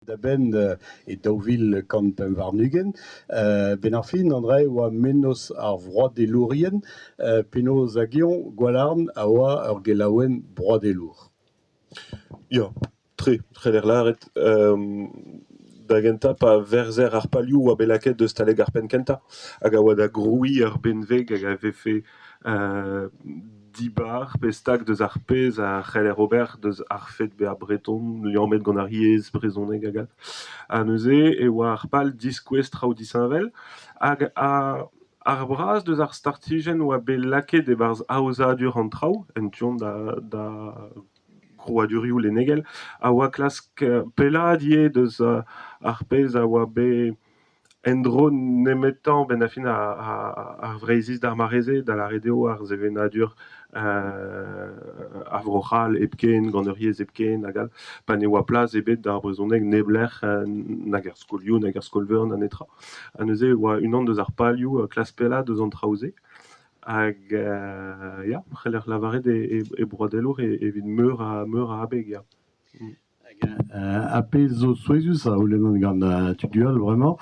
d'Aben et Deauville quand Penvarnugen, ben ar fin André oa menos ar vroad e lourien, penaos agion gwalarn a oa ur gelaouen broad e lour. Ya, tre l'er laret. Da genta pa verzer ar palioù oa belaket deus taleg ar pen kenta. Hag a oa da groui ar benveg hag a vefe dibar, pestag deus ar pez a c'heller ober deus ar fet be ar breton, liammet gant ar yez, brezhoneg hag all. A neuze e oa ar pal diskouez traoù disheñvel. Hag ar bras deus ar startijen oa belaket e barz aozadur an traoù, en tuant da groadurioù lenegel, a oa klask peladie deus ar pez a oa be endro nemetan ben a fin ar vreizis d'ar mareze da la redeo ar zevenadur avrochal epken, gant ur yez epken hag all, pa ne oa plaz ebet d'ar brezhoneg nebler nag ar skolioù, nag ar skolveur na netra. A neuze oa unan deus ar palioù klask pelad deus an traoù-se. Hag, ya, c'heller lavaret e broadellour evit meur a abeg, ya. A pez zo souezus a oulenn gant tudual, vraiment.